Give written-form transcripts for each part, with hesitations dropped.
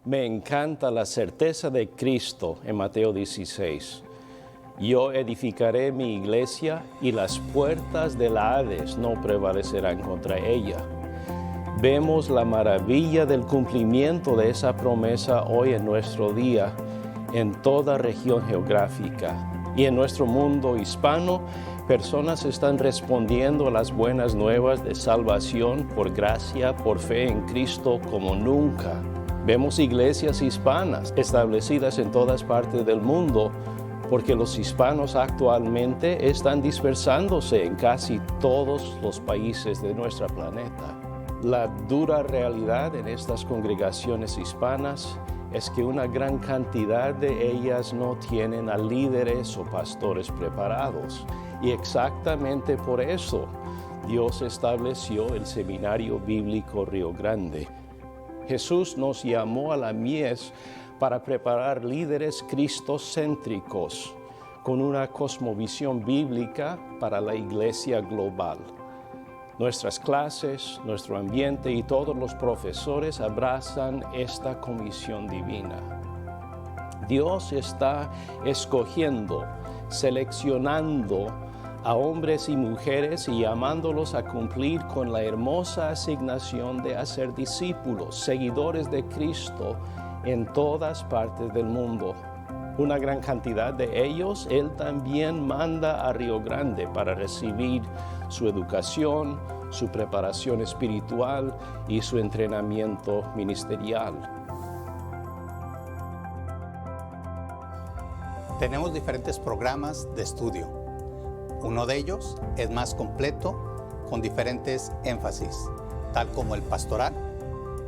Me encanta la certeza de Cristo en Mateo 16. Yo edificaré mi iglesia y las puertas del Hades no prevalecerán contra ella. Vemos la maravilla del cumplimiento de esa promesa hoy en nuestro día, en toda región geográfica. Y en nuestro mundo hispano, personas están respondiendo a las buenas nuevas de salvación por gracia, por fe en Cristo como nunca. Vemos iglesias hispanas establecidas en todas partes del mundo, porque los hispanos actualmente están dispersándose en casi todos los países de nuestro planeta. La dura realidad en estas congregaciones hispanas es que una gran cantidad de ellas no tienen a líderes o pastores preparados. Y exactamente por eso Dios estableció el Seminario Bíblico Río Grande. Jesús nos llamó a la mies para preparar líderes cristocéntricos con una cosmovisión bíblica para la iglesia global. Nuestras clases, nuestro ambiente y todos los profesores abrazan esta comisión divina. Dios está escogiendo, seleccionando a hombres y mujeres y llamándolos a cumplir con la hermosa asignación de hacer discípulos, seguidores de Cristo en todas partes del mundo. Una gran cantidad de ellos, Él también manda a Río Grande para recibir su educación, su preparación espiritual y su entrenamiento ministerial. Tenemos diferentes programas de estudio. Uno de ellos es más completo, con diferentes énfasis, tal como el pastoral,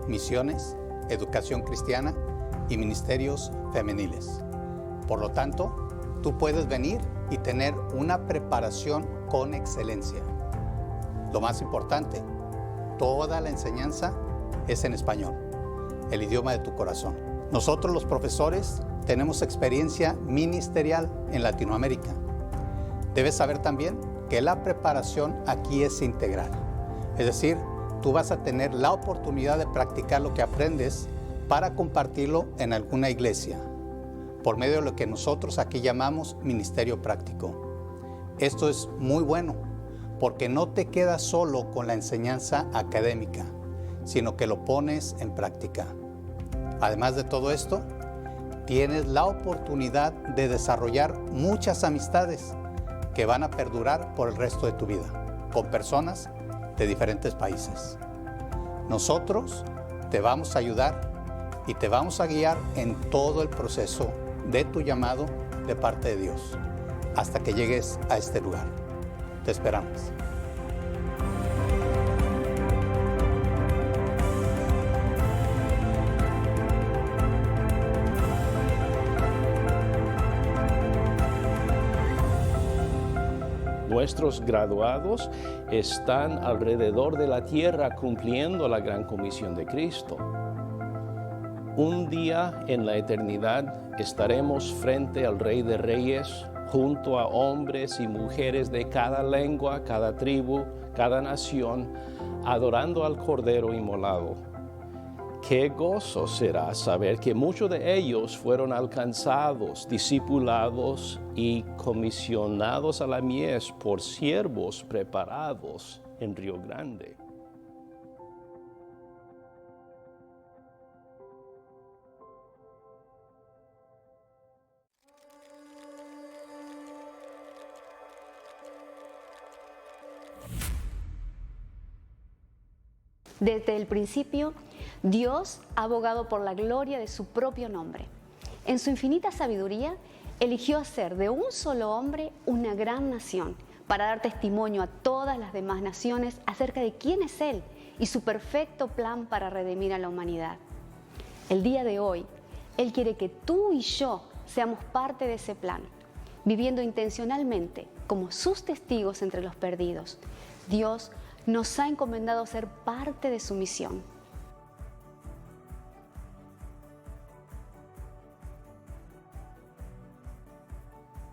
misiones, educación cristiana y ministerios femeniles. Por lo tanto, tú puedes venir y tener una preparación con excelencia. Lo más importante, toda la enseñanza es en español, el idioma de tu corazón. Nosotros los profesores tenemos experiencia ministerial en Latinoamérica. Debes saber también que la preparación aquí es integral. Es decir, tú vas a tener la oportunidad de practicar lo que aprendes para compartirlo en alguna iglesia, por medio de lo que nosotros aquí llamamos ministerio práctico. Esto es muy bueno, porque no te quedas solo con la enseñanza académica, sino que lo pones en práctica. Además de todo esto, tienes la oportunidad de desarrollar muchas amistades que van a perdurar por el resto de tu vida, con personas de diferentes países. Nosotros te vamos a ayudar y te vamos a guiar en todo el proceso de tu llamado de parte de Dios, hasta que llegues a este lugar. Te esperamos. Nuestros graduados están alrededor de la tierra cumpliendo la gran comisión de Cristo. Un día en la eternidad estaremos frente al Rey de Reyes, junto a hombres y mujeres de cada lengua, cada tribu, cada nación, adorando al Cordero inmolado. Qué gozo será saber que muchos de ellos fueron alcanzados, discipulados y comisionados a la mies por siervos preparados en Río Grande. Desde el principio, Dios ha abogado por la gloria de su propio nombre. En su infinita sabiduría, eligió hacer de un solo hombre una gran nación para dar testimonio a todas las demás naciones acerca de quién es Él y su perfecto plan para redimir a la humanidad. El día de hoy, Él quiere que tú y yo seamos parte de ese plan, viviendo intencionalmente como sus testigos entre los perdidos. Dios nos ha encomendado ser parte de su misión.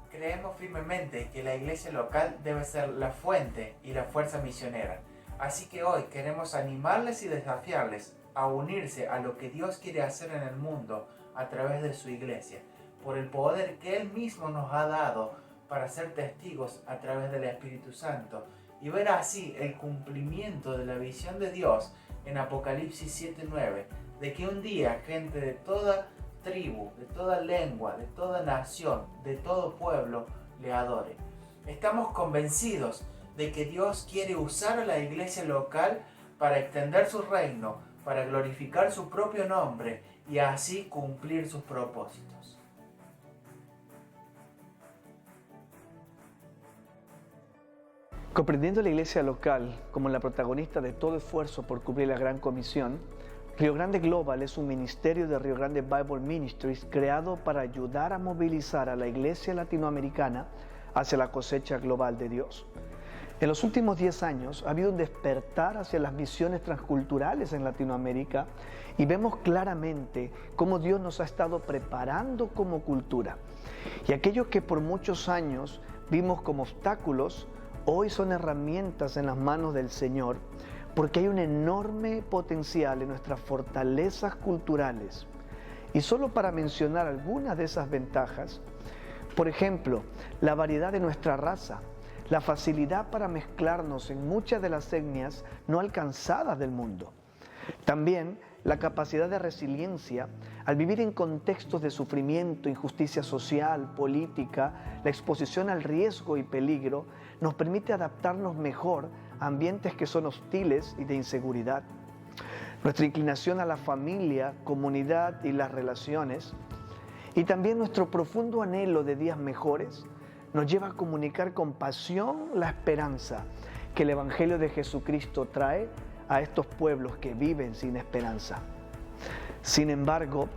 Creemos firmemente que la iglesia local debe ser la fuente y la fuerza misionera. Así que hoy queremos animarles y desafiarles a unirse a lo que Dios quiere hacer en el mundo a través de su iglesia, por el poder que Él mismo nos ha dado para ser testigos a través del Espíritu Santo y ver así el cumplimiento de la visión de Dios en Apocalipsis 7:9, de que un día gente de toda tribu, de toda lengua, de toda nación, de todo pueblo le adore. Estamos convencidos de que Dios quiere usar a la iglesia local para extender su reino, para glorificar su propio nombre y así cumplir sus propósitos. Comprendiendo la iglesia local como la protagonista de todo esfuerzo por cumplir la Gran Comisión, Rio Grande Global es un ministerio de Rio Grande Bible Ministries creado para ayudar a movilizar a la iglesia latinoamericana hacia la cosecha global de Dios. En los últimos 10 años ha habido un despertar hacia las misiones transculturales en Latinoamérica y vemos claramente cómo Dios nos ha estado preparando como cultura. Y aquellos que por muchos años vimos como obstáculos, hoy son herramientas en las manos del Señor, porque hay un enorme potencial en nuestras fortalezas culturales. Y solo para mencionar algunas de esas ventajas, por ejemplo, la variedad de nuestra raza, la facilidad para mezclarnos en muchas de las etnias no alcanzadas del mundo. También la capacidad de resiliencia al vivir en contextos de sufrimiento, injusticia social, política, la exposición al riesgo y peligro nos permite adaptarnos mejor a ambientes que son hostiles y de inseguridad. Nuestra inclinación a la familia, comunidad y las relaciones, y también nuestro profundo anhelo de días mejores, nos lleva a comunicar con pasión la esperanza que el Evangelio de Jesucristo trae a estos pueblos que viven sin esperanza. Sin embargo,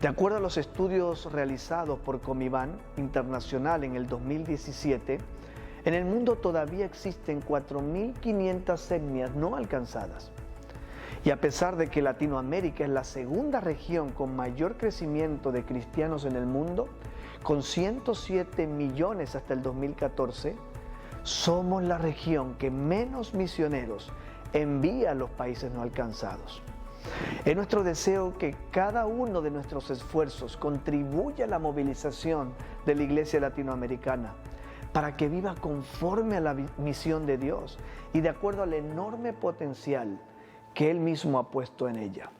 de acuerdo a los estudios realizados por Comiban Internacional en el 2017, en el mundo todavía existen 4.500 etnias no alcanzadas. Y a pesar de que Latinoamérica es la segunda región con mayor crecimiento de cristianos en el mundo, con 107 millones hasta el 2014, somos la región que menos misioneros envía a los países no alcanzados. Es nuestro deseo que cada uno de nuestros esfuerzos contribuya a la movilización de la iglesia latinoamericana para que viva conforme a la misión de Dios y de acuerdo al enorme potencial que Él mismo ha puesto en ella.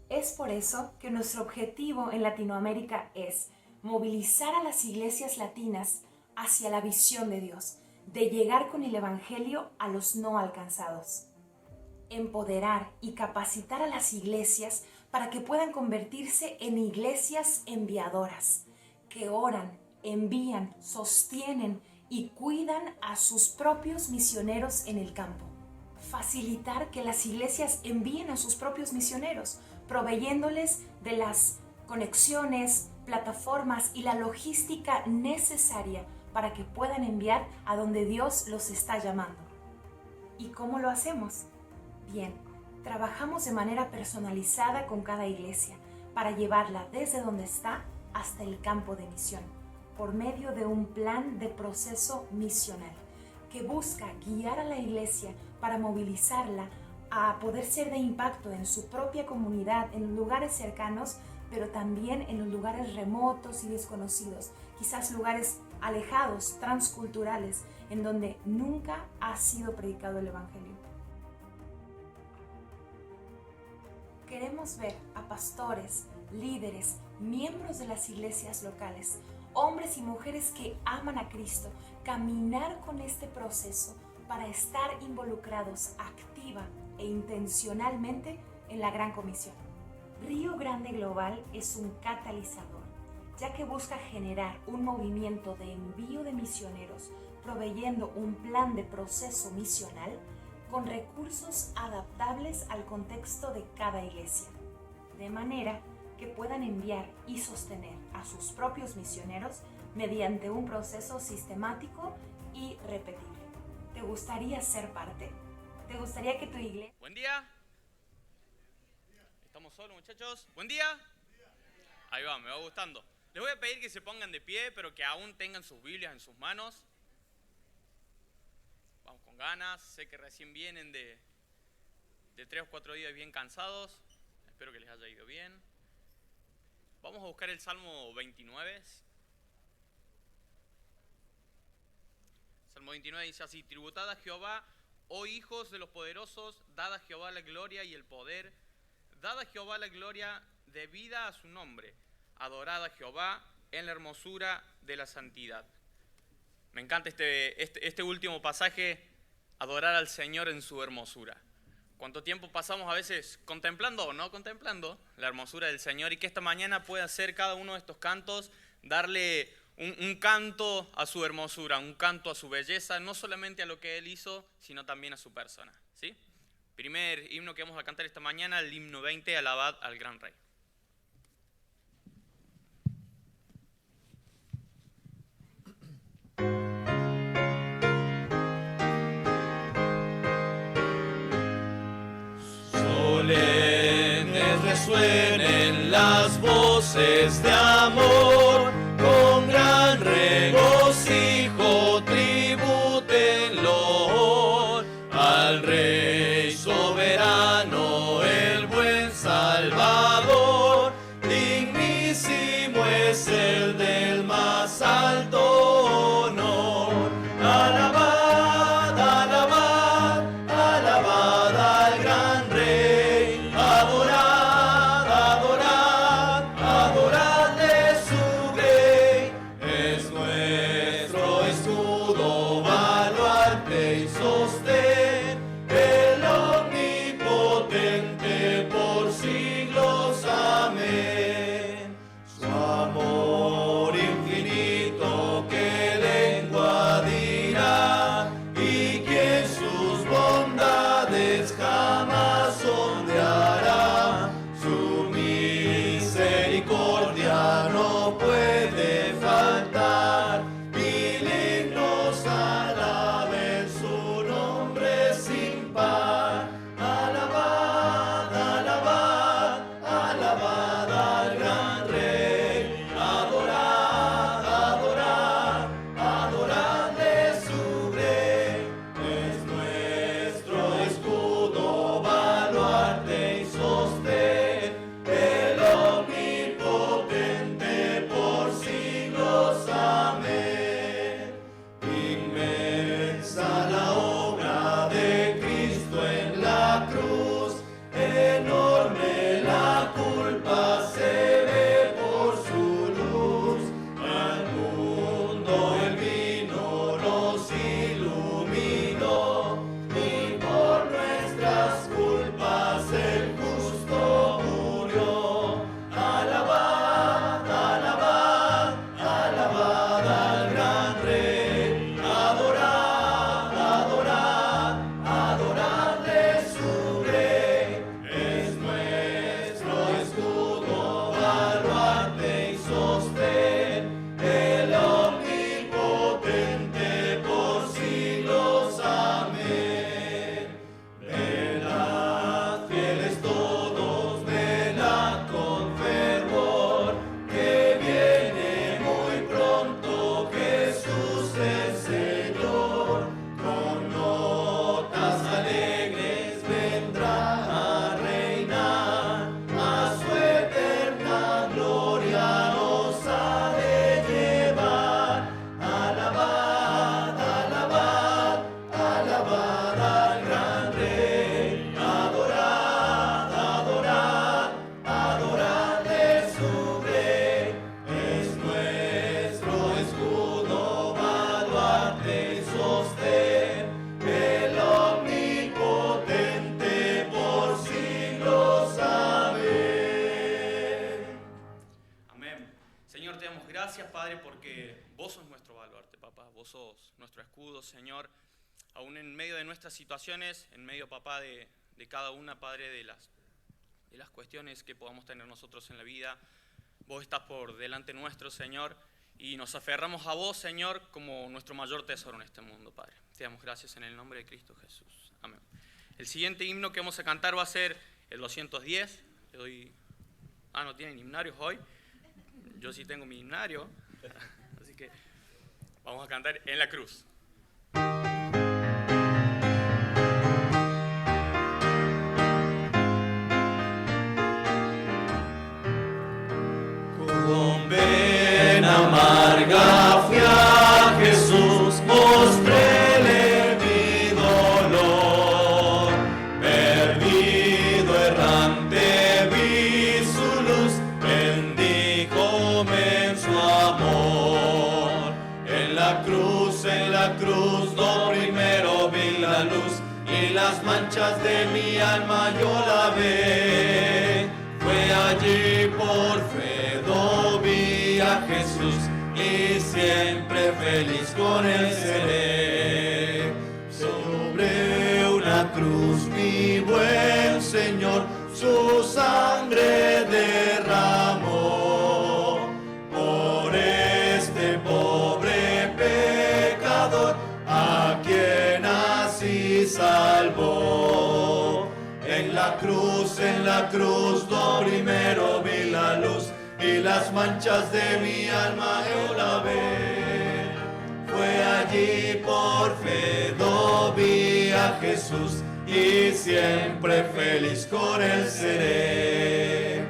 Es por eso que nuestro objetivo en Latinoamérica es movilizar a las iglesias latinas hacia la visión de Dios, de llegar con el Evangelio a los no alcanzados. Empoderar y capacitar a las iglesias para que puedan convertirse en iglesias enviadoras, que oran, envían, sostienen y cuidan a sus propios misioneros en el campo. Facilitar que las iglesias envíen a sus propios misioneros, proveyéndoles de las conexiones, plataformas y la logística necesaria para que puedan enviar a donde Dios los está llamando. ¿Y cómo lo hacemos? Bien, trabajamos de manera personalizada con cada iglesia para llevarla desde donde está hasta el campo de misión, por medio de un plan de proceso misional que busca guiar a la iglesia para movilizarla a poder ser de impacto en su propia comunidad, en lugares cercanos, pero también en los lugares remotos y desconocidos, quizás lugares alejados, transculturales, en donde nunca ha sido predicado el Evangelio. Queremos ver a pastores, líderes, miembros de las iglesias locales, hombres y mujeres que aman a Cristo, caminar con este proceso para estar involucrados activa e intencionalmente en la Gran Comisión. Rio Grande Global es un catalizador, ya que busca generar un movimiento de envío de misioneros, proveyendo un plan de proceso misional con recursos adaptables al contexto de cada iglesia, de manera que puedan enviar y sostener a sus propios misioneros mediante un proceso sistemático y repetible. ¿Te gustaría ser parte? ¿Te gustaría que tu iglesia... Buen día. ¿Estamos solos, muchachos? Buen día. Ahí va, me va gustando. Les voy a pedir que se pongan de pie, pero que aún tengan sus Biblias en sus manos. Vamos con ganas. Sé que recién vienen de 3 o 4 días bien cansados. Espero que les haya ido bien. Vamos a buscar el Salmo 29. Salmo 29 dice así: tributad a Jehová, oh hijos de los poderosos, dad a Jehová la gloria y el poder, dad a Jehová la gloria debida a su nombre, adorad a Jehová en la hermosura de la santidad. Me encanta este último pasaje, adorar al Señor en su hermosura. ¿Cuánto tiempo pasamos a veces contemplando o no contemplando la hermosura del Señor? Y que esta mañana pueda ser cada uno de estos cantos, darle un canto a su hermosura, un canto a su belleza, no solamente a lo que Él hizo, sino también a su persona, ¿sí? Primer himno que vamos a cantar esta mañana, el himno 20, alabad al gran Rey. Solemnes resuenen las voces de amor, con gran regocijo tribútenlo al Rey soberano, el buen Salvador. Dignísimo es el del más alto honor. Alabad, alabad, alabad al gran Rey. Adorad, adorad, adoradle su grey. Es nuestro escudo, baluarte y sostén, el omnipotente por siglos. Amén. Su amor infinito, ¿qué lengua dirá? Y quien sus bondades jamás sondeará. Su misericordia no puede faltar. Mil himnos alaben su nombre sin par. Alabad, alabad, alabad al gran Rey. Adorad, adorad, adoradle su grey. Es nuestro escudo, baluarte y sostén, el omnipotente por siglos. Amén. Inmensa la obra de Cristo en la cruz, enorme la culpa se ve por su luz. Al mundo el vino nos iluminó, y por nuestras culpas el justo murió. Alabad, alabad, alabad al gran Rey. Adorad, adorad, adoradle su grey. Es nuestro escudo, baluarte y sostén, el omnipotente por siglos. Amén. Velad, fieles todos, velad con fervor, que viene muy pronto Jesús el Señor. Con notas alegres vendrá a reinar, a su eterna gloria nos ha de llevar. Alabad, alabad, alabad al gran Rey. Adorad, adorad, adoradle su grey. Es nuestro escudo, baluarte y sostén, el omnipotente por siglos. Amén. Amén. Señor, te damos gracias, Padre, porque vos sos nuestro baluarte, papá. Vos sos nuestro escudo, Señor. Aún en medio de nuestras situaciones, en medio, papá, de cada una, Padre, de las cuestiones que podamos tener nosotros en la vida, vos estás por delante nuestro, Señor, y nos aferramos a vos, Señor, como nuestro mayor tesoro en este mundo, Padre. Te damos gracias en el nombre de Cristo Jesús. Amén. El siguiente himno que vamos a cantar va a ser el 210. Le doy... ¿no tienen himnarios hoy? Yo sí tengo mi himnario. Así que vamos a cantar En la Cruz. las manchas de mi alma yo lavé. Fue allí por fe, vi a Jesús y siempre feliz con él seré. Sobre una cruz mi buen Señor su sangre derramó. Por este pobre pecador a quien así salvó. En la cruz, lo primero vi la luz y las manchas de mi alma yo lavé. Fue allí por fe, vi a Jesús y siempre feliz con él seré.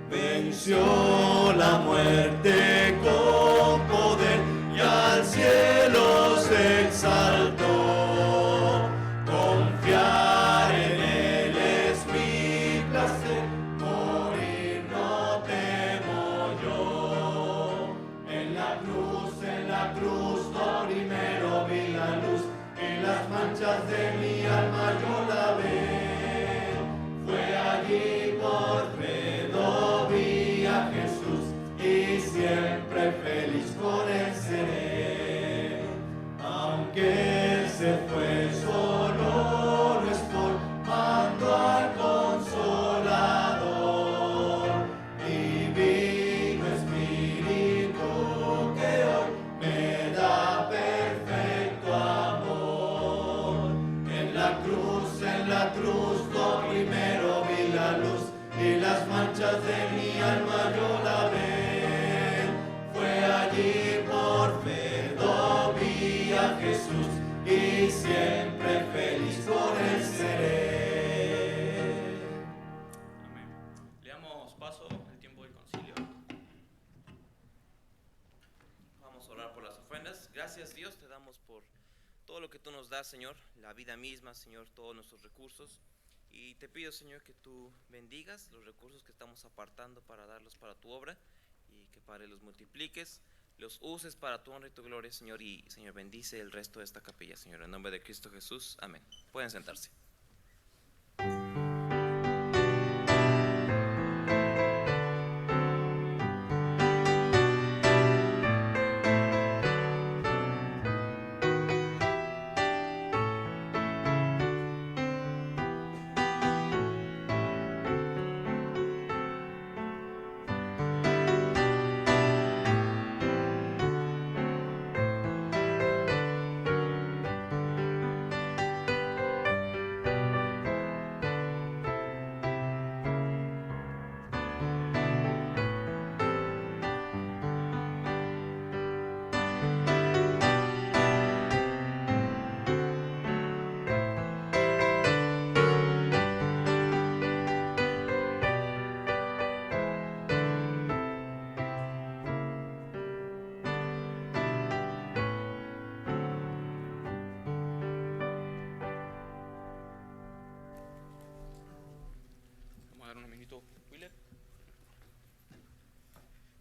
Venció la muerte con poder y al cielo se exaltó. Confiar en él es mi placer, morir no temo yo. En la cruz, lo primero vi la luz y las manchas de mi alma yo lavé. Fue allí por fe, vi a Jesús y siempre feliz con él seré. Aunque él se fue solo, no es por mando al Consolador. Divino Espíritu que hoy me da perfecto amor. En la cruz, lo primero vi la luz y las manchas de mi alma yo lavé. Fue allí por fe, vi a Jesús y siempre feliz con él seré. Amén. Le damos paso al tiempo del concilio. Vamos a orar por las ofrendas. Gracias, Dios, te damos por todo lo que tú nos das, Señor, la vida misma, Señor, todos nuestros recursos. Y te pido, Señor, que tú bendigas los recursos que estamos apartando para darlos para tu obra y que, Padre, los multipliques, los uses para tu honra y tu gloria, Señor. Y, Señor, bendice el resto de esta capilla, Señor, en nombre de Cristo Jesús. Amén. Pueden sentarse.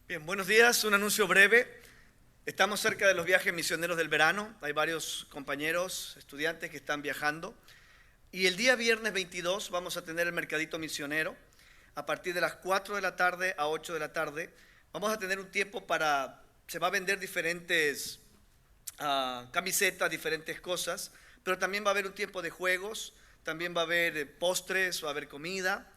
Bien, buenos días, un anuncio breve. Estamos cerca de los viajes misioneros del verano. Hay varios compañeros, estudiantes que están viajando. Y el día viernes 22 vamos a tener el mercadito misionero. A partir de las 4 de la tarde a 8 de la tarde vamos a tener un tiempo se va a vender diferentes camisetas, diferentes cosas, pero también va a haber un tiempo de juegos, también va a haber postres, va a haber comida.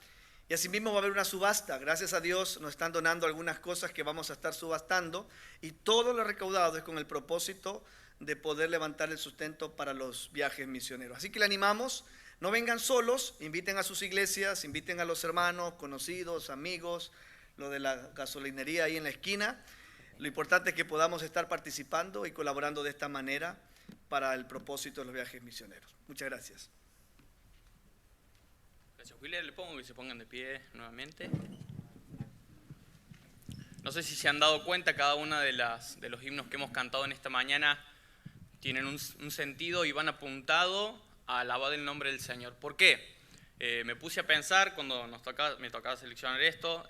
Y asimismo va a haber una subasta. Gracias a Dios nos están donando algunas cosas que vamos a estar subastando y todo lo recaudado es con el propósito de poder levantar el sustento para los viajes misioneros. Así que le animamos, no vengan solos, inviten a sus iglesias, inviten a los hermanos, conocidos, amigos, lo de la gasolinería ahí en la esquina. Lo importante es que podamos estar participando y colaborando de esta manera para el propósito de los viajes misioneros. Muchas gracias. Gracias, William. Le pongo que se pongan de pie nuevamente. No sé si se han dado cuenta, cada una de los himnos que hemos cantado en esta mañana tienen un sentido y van apuntado a alabar el nombre del Señor. ¿Por qué? Me puse a pensar cuando me tocaba seleccionar esto.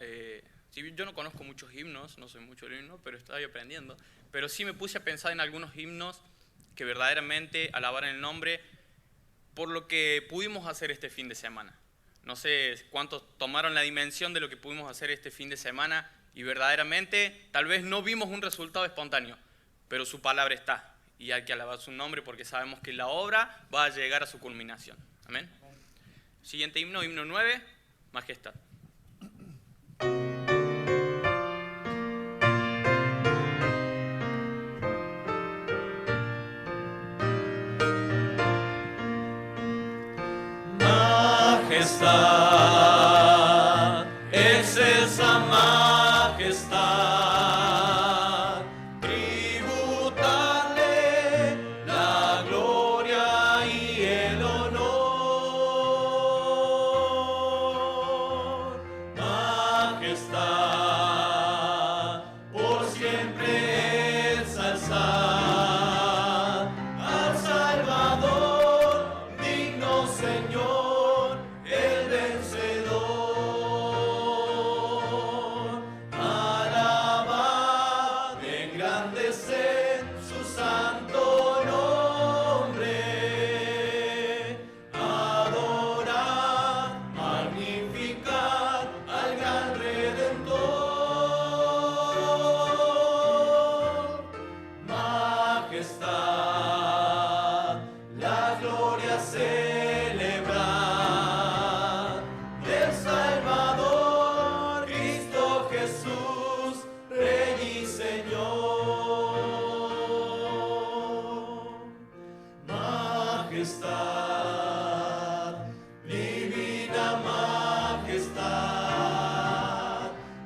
Si bien yo no conozco muchos himnos, no soy mucho del himno, pero estoy aprendiendo. Pero sí me puse a pensar en algunos himnos que verdaderamente alabaran el nombre por lo que pudimos hacer este fin de semana. No sé cuántos tomaron la dimensión de lo que pudimos hacer este fin de semana y verdaderamente tal vez no vimos un resultado espontáneo, pero su palabra está y hay que alabar su nombre porque sabemos que la obra va a llegar a su culminación. Amén. Siguiente himno, himno 9, Majestad. Majestad, excelsa majestad, tributarle la gloria y el honor. Majestad, por siempre ensalzad al Salvador, digno Señor, el vencedor. Alabad, engrandeced su santo nombre. Adorad, magnificad al gran Redentor. Majestad, la gloria celebrar del Salvador, Cristo Jesús, Rey y Señor. Majestad, divina majestad,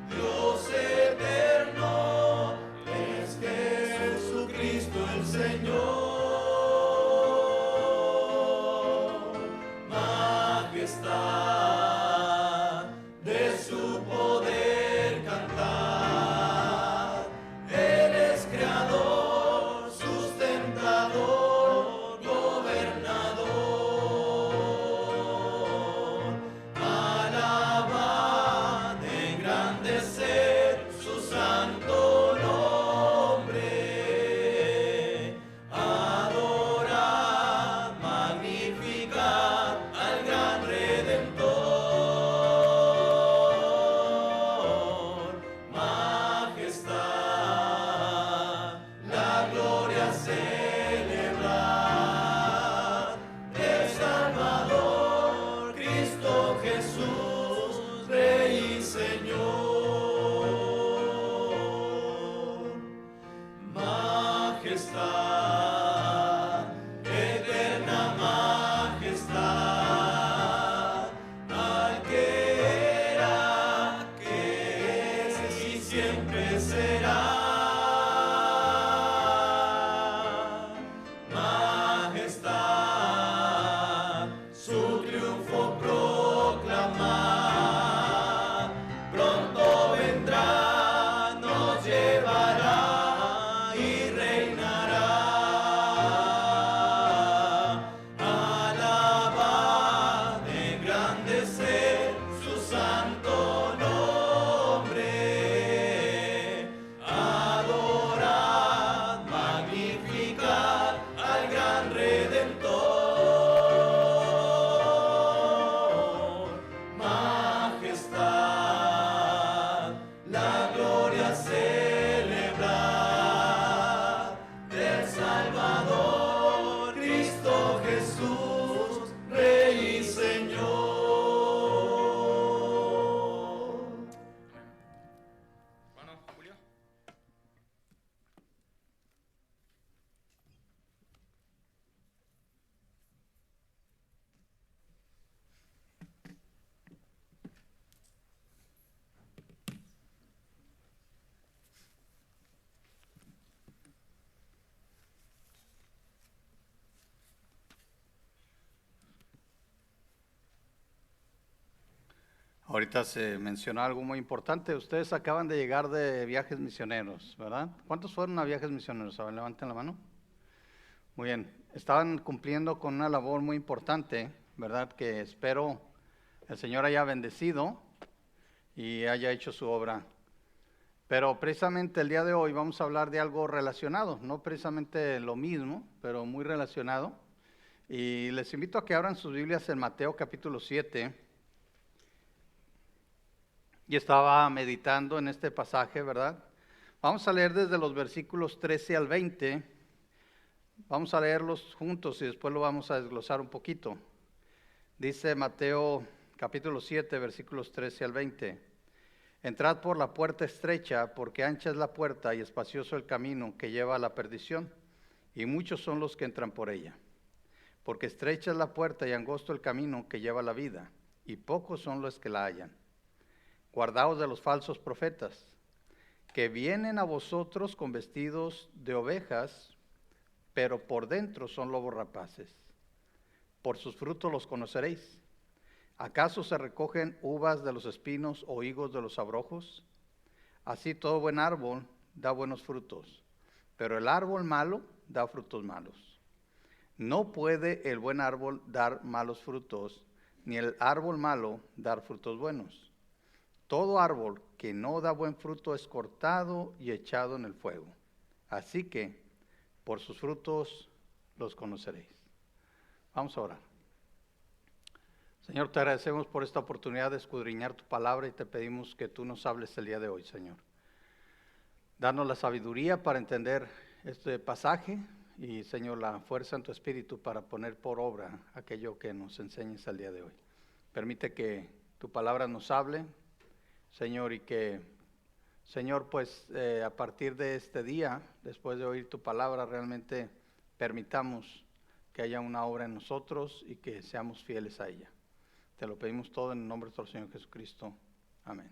Dios eterno, es Jesucristo el Señor. Majestad, de su poder cantar, Él es creador, sustentador, gobernador. Alabad, engrandeced su santo nombre. Adorad, magnificad al gran Redentor. Majestad, la gloria celebrar del Salvador, Cristo Jesús, Rey y Señor. Majestad, eterna majestad, al que era, que es y siempre será. Majestad, su triunfo proclamar, pronto vendrá, nos llevará y reinará. Alabad, engrandeced su santo nombre. Adorad, magnificad al gran Redentor. Majestad, la gloria celebrar del Salvador, Cristo Jesús, Rey y Señor. Bueno, Julio. Ahorita se mencionó algo muy importante. Ustedes acaban de llegar de viajes misioneros, ¿verdad? ¿Cuántos fueron a viajes misioneros? A ver, levanten la mano. Muy bien. Estaban cumpliendo con una labor muy importante, ¿verdad? Que espero el Señor haya bendecido y haya hecho su obra. Pero precisamente el día de hoy vamos a hablar de algo relacionado, no precisamente lo mismo, pero muy relacionado. Y les invito a que abran sus Biblias en Mateo capítulo 7. Y estaba meditando en este pasaje, ¿verdad? Vamos a leer desde los versículos 13 al 20. Vamos a leerlos juntos y después lo vamos a desglosar un poquito. Dice Mateo capítulo 7, versículos 13 al 20. Entrad por la puerta estrecha, porque ancha es la puerta y espacioso el camino que lleva a la perdición, y muchos son los que entran por ella. Porque estrecha es la puerta y angosto el camino que lleva a la vida, y pocos son los que la hallan. Guardaos de los falsos profetas, que vienen a vosotros con vestidos de ovejas, pero por dentro son lobos rapaces. Por sus frutos los conoceréis. ¿Acaso se recogen uvas de los espinos o higos de los abrojos? Así todo buen árbol da buenos frutos, pero el árbol malo da frutos malos. No puede el buen árbol dar malos frutos, ni el árbol malo dar frutos buenos. Todo árbol que no da buen fruto es cortado y echado en el fuego. Así que por sus frutos los conoceréis. Vamos a orar. Señor, te agradecemos por esta oportunidad de escudriñar tu palabra y te pedimos que tú nos hables el día de hoy, Señor. Danos la sabiduría para entender este pasaje y, Señor, la fuerza en tu espíritu para poner por obra aquello que nos enseñes el día de hoy. Permite que tu palabra nos hable, Señor, y que, Señor, pues a partir de este día, después de oír tu palabra, realmente permitamos que haya una obra en nosotros y que seamos fieles a ella. Te lo pedimos todo en el nombre de nuestro Señor Jesucristo. Amén.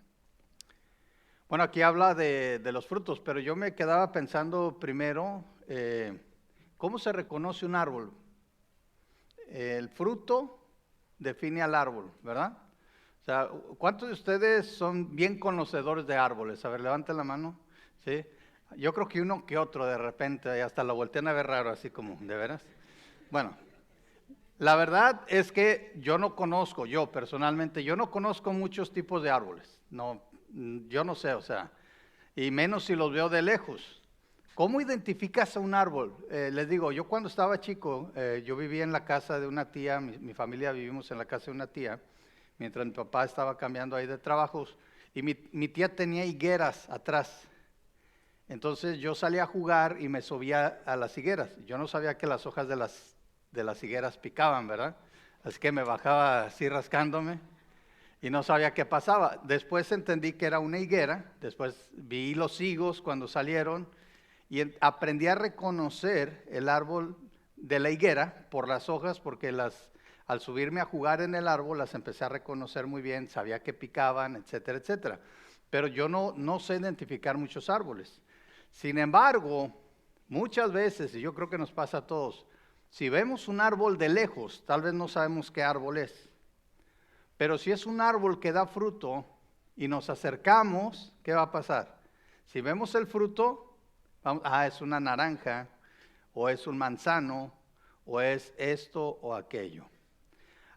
Bueno, aquí habla de los frutos, pero yo me quedaba pensando primero, ¿cómo se reconoce un árbol? El fruto define al árbol, ¿verdad? O sea, ¿cuántos de ustedes son bien conocedores de árboles? A ver, levanten la mano. ¿Sí? Yo creo que uno que otro de repente, hasta lo voltean a ver raro, así como, ¿de veras? Bueno, la verdad es que yo personalmente, yo no conozco muchos tipos de árboles. No, yo no sé, o sea, y menos si los veo de lejos. ¿Cómo identificas a un árbol? Les digo, yo cuando estaba chico, yo vivía en la casa de una tía, mi familia vivimos en la casa de una tía, mientras mi papá estaba cambiando ahí de trabajos, y mi tía tenía higueras atrás. Entonces yo salía a jugar y me subía a las higueras. Yo no sabía que las hojas de las higueras picaban, ¿verdad? Así que me bajaba así rascándome y no sabía qué pasaba. Después entendí que era una higuera, después vi los higos cuando salieron y aprendí a reconocer el árbol de la higuera por las hojas, porque al subirme a jugar en el árbol las empecé a reconocer muy bien, sabía que picaban, etcétera, etcétera. Pero yo no sé identificar muchos árboles. Sin embargo, muchas veces, y yo creo que nos pasa a todos, si vemos un árbol de lejos, tal vez no sabemos qué árbol es. Pero si es un árbol que da fruto y nos acercamos, ¿qué va a pasar? Si vemos el fruto, es una naranja, o es un manzano, o es esto o aquello.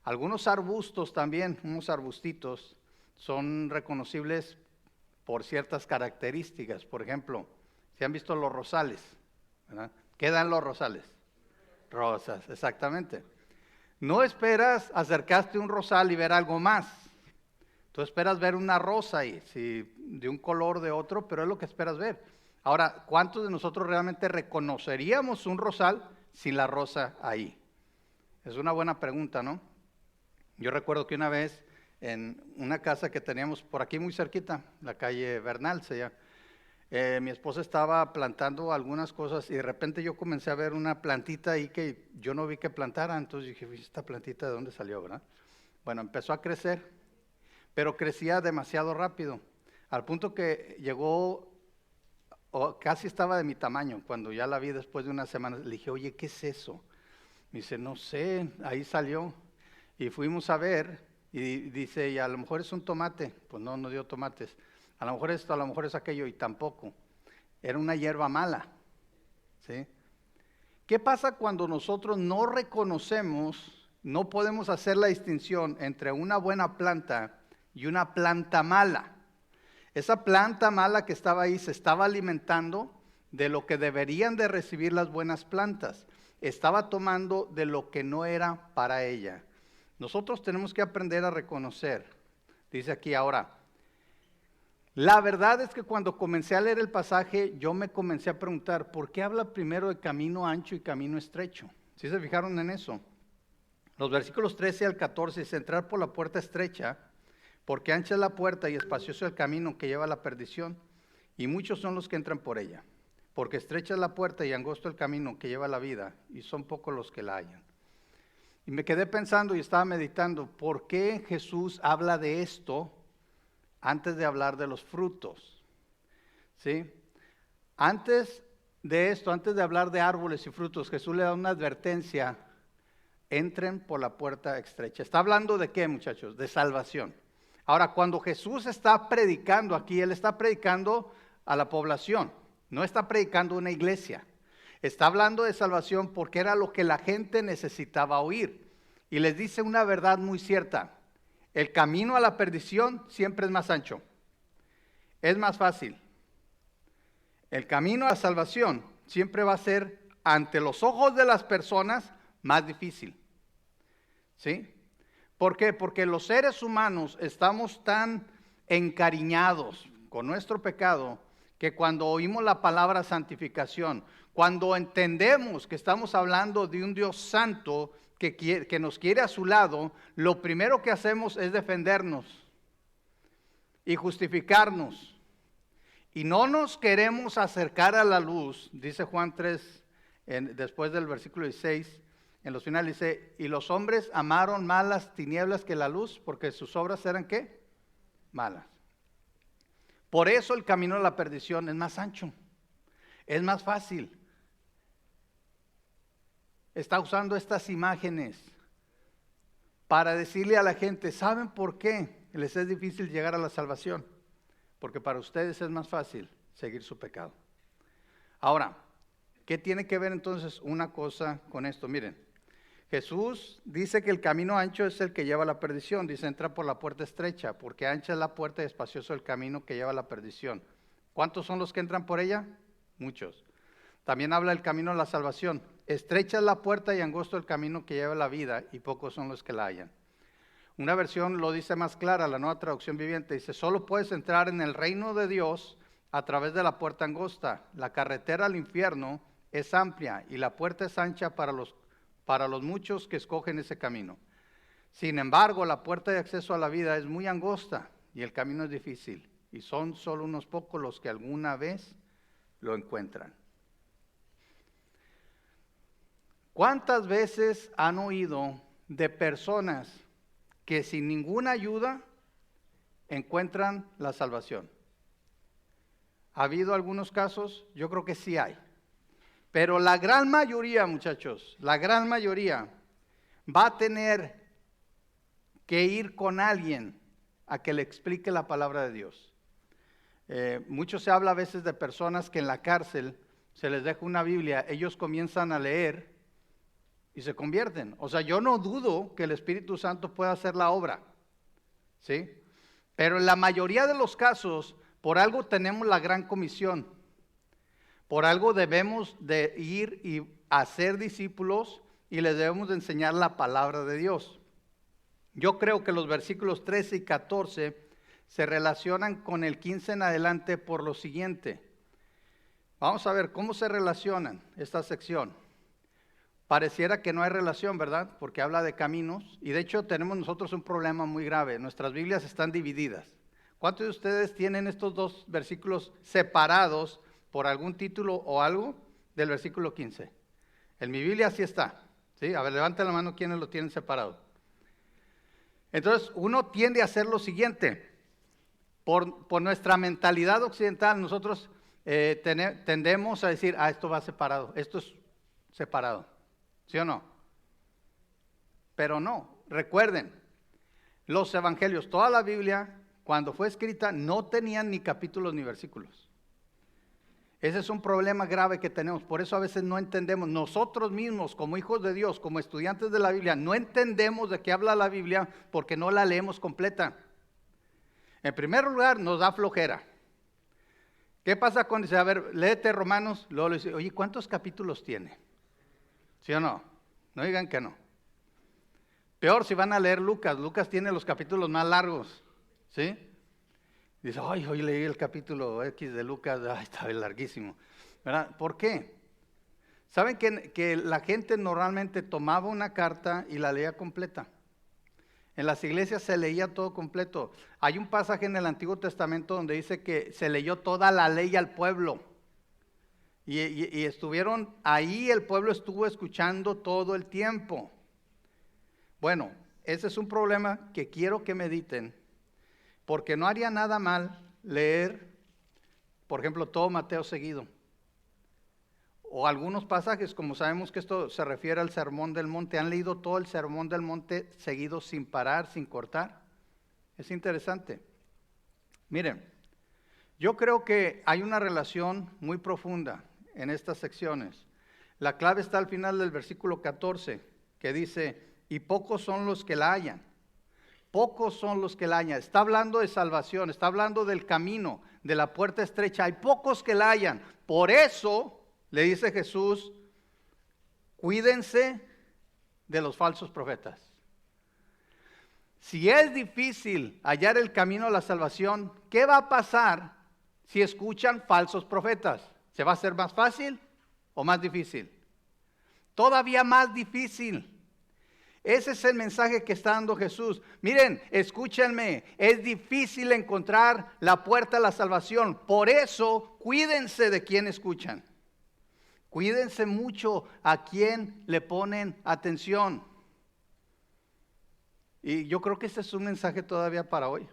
Algunos arbustos también, unos arbustitos, son reconocibles por ciertas características. Por ejemplo, ¿se han visto los rosales? ¿Verdad? ¿Qué dan los rosales? Rosas, exactamente. No esperas acercarte a un rosal y ver algo más. Tú esperas ver una rosa ahí, sí, de un color, de otro, pero es lo que esperas ver. Ahora, ¿cuántos de nosotros realmente reconoceríamos un rosal sin la rosa ahí? Es una buena pregunta, ¿no? Yo recuerdo que una vez en una casa que teníamos por aquí muy cerquita, la calle Bernal se llama, mi esposa estaba plantando algunas cosas y de repente yo comencé a ver una plantita ahí que yo no vi que plantara, entonces dije, ¿esta plantita de dónde salió, verdad? Bueno, empezó a crecer, pero crecía demasiado rápido, al punto que llegó, casi estaba de mi tamaño. Cuando ya la vi después de unas semanas, le dije, oye, ¿qué es eso? Me dice, no sé, ahí salió. Y fuimos a ver y dice, y a lo mejor es un tomate. Pues no dio tomates. A lo mejor esto, a lo mejor es aquello, y tampoco. Era una hierba mala. ¿Sí? ¿Qué pasa cuando nosotros no reconocemos, no podemos hacer la distinción entre una buena planta y una planta mala? Esa planta mala que estaba ahí se estaba alimentando de lo que deberían de recibir las buenas plantas. estaba tomando de lo que no era para ella. Nosotros tenemos que aprender a reconocer. Dice aquí ahora, la verdad es que cuando comencé a leer el pasaje, yo me comencé a preguntar, ¿por qué habla primero de camino ancho y camino estrecho? ¿Sí se fijaron en eso? Los versículos 13 al 14 dice, entrar por la puerta estrecha, porque ancha es la puerta y espacioso el camino que lleva a la perdición, y muchos son los que entran por ella. Porque estrecha es la puerta y angosto el camino que lleva a la vida, y son pocos los que la hallan. Y me quedé pensando y estaba meditando, ¿por qué Jesús habla de esto antes de hablar de los frutos? ¿Sí? Antes de esto, antes de hablar de árboles y frutos, Jesús le da una advertencia: entren por la puerta estrecha. ¿Está hablando de qué, muchachos? De salvación. Ahora, cuando Jesús está predicando aquí, Él está predicando a la población, no está predicando a una iglesia. Está hablando de salvación porque era lo que la gente necesitaba oír. Y les dice una verdad muy cierta: el camino a la perdición siempre es más ancho, es más fácil. El camino a la salvación siempre va a ser, ante los ojos de las personas, más difícil. ¿Sí? ¿Por qué? Porque los seres humanos estamos tan encariñados con nuestro pecado que cuando oímos la palabra santificación, cuando entendemos que estamos hablando de un Dios santo que nos quiere a su lado, lo primero que hacemos es defendernos y justificarnos. Y no nos queremos acercar a la luz, dice Juan 3, después del versículo 16, en los finales dice, y los hombres amaron más las tinieblas que la luz, porque sus obras eran ¿qué? Malas. Por eso el camino a la perdición es más ancho, es más fácil. Está usando estas imágenes para decirle a la gente, ¿saben por qué les es difícil llegar a la salvación? Porque para ustedes es más fácil seguir su pecado. Ahora, ¿qué tiene que ver entonces una cosa con esto? Miren, Jesús dice que el camino ancho es el que lleva a la perdición. Dice, entra por la puerta estrecha, porque ancha es la puerta y espacioso el camino que lleva a la perdición. ¿Cuántos son los que entran por ella? Muchos. También habla del camino a la salvación. Estrecha es la puerta y angosto el camino que lleva a la vida, y pocos son los que la hallan. Una versión lo dice más clara, la Nueva Traducción Viviente, dice, solo puedes entrar en el reino de Dios a través de la puerta angosta. La carretera al infierno es amplia y la puerta es ancha para los muchos que escogen ese camino. Sin embargo, la puerta de acceso a la vida es muy angosta y el camino es difícil, y son solo unos pocos los que alguna vez lo encuentran. ¿Cuántas veces han oído de personas que sin ninguna ayuda encuentran la salvación? ¿Ha habido algunos casos? Yo creo que sí hay. Pero la gran mayoría, muchachos, la gran mayoría va a tener que ir con alguien a que le explique la palabra de Dios. Mucho se habla a veces de personas que en la cárcel se les deja una Biblia, ellos comienzan a leer y se convierten. O sea, yo no dudo que el Espíritu Santo pueda hacer la obra, ¿sí? Pero en la mayoría de los casos, por algo tenemos la gran comisión. Por algo debemos de ir y hacer discípulos y les debemos de enseñar la palabra de Dios. Yo creo que los versículos 13 y 14 se relacionan con el 15 en adelante por lo siguiente. Vamos a ver cómo se relacionan esta sección. Pareciera que no hay relación, ¿verdad? Porque habla de caminos. Y de hecho tenemos nosotros un problema muy grave. Nuestras Biblias están divididas. ¿Cuántos de ustedes tienen estos dos versículos separados por algún título o algo del versículo 15? En mi Biblia sí está. ¿Sí? A ver, levanten la mano quienes lo tienen separado. Entonces, uno tiende a hacer lo siguiente. Por nuestra mentalidad occidental, nosotros tendemos a decir, esto va separado, esto es separado. ¿Sí o no? Pero no, recuerden, los evangelios, toda la Biblia, cuando fue escrita, no tenían ni capítulos ni versículos. Ese es un problema grave que tenemos, por eso a veces no entendemos. Nosotros mismos, como hijos de Dios, como estudiantes de la Biblia, no entendemos de qué habla la Biblia porque no la leemos completa. En primer lugar, nos da flojera. ¿Qué pasa cuando dice, a ver, léete Romanos? Luego le dice, oye, ¿cuántos capítulos tiene? ¿Sí o no? No digan que no. Peor si van a leer Lucas. Lucas tiene los capítulos más largos, ¿sí? Dice, ay, hoy leí el capítulo X de Lucas, ay, está larguísimo, ¿verdad? ¿Por qué? ¿Saben que la gente normalmente tomaba una carta y la leía completa? En las iglesias se leía todo completo. Hay un pasaje en el Antiguo Testamento donde dice que se leyó toda la ley al pueblo. Y estuvieron ahí, el pueblo estuvo escuchando todo el tiempo. Bueno, ese es un problema que quiero que mediten, porque no haría nada mal leer, por ejemplo, todo Mateo seguido. O algunos pasajes, como sabemos que esto se refiere al Sermón del Monte. ¿Han leído todo el Sermón del Monte seguido sin parar, sin cortar? Es interesante. Miren, yo creo que hay una relación muy profunda en estas secciones. La clave está al final del versículo 14, que dice, y pocos son los que la hallan. Pocos son los que la hallan. Está hablando de salvación, está hablando del camino, de la puerta estrecha. Hay pocos que la hallan. Por eso le dice Jesús, cuídense de los falsos profetas. Si es difícil hallar el camino a la salvación, ¿qué va a pasar si escuchan falsos profetas? ¿Se va a hacer más fácil o más difícil? Todavía más difícil. Ese es el mensaje que está dando Jesús. Miren, escúchenme, es difícil encontrar la puerta a la salvación. Por eso, cuídense de quien escuchan. Cuídense mucho a quien le ponen atención. Y yo creo que este es un mensaje todavía para hoy.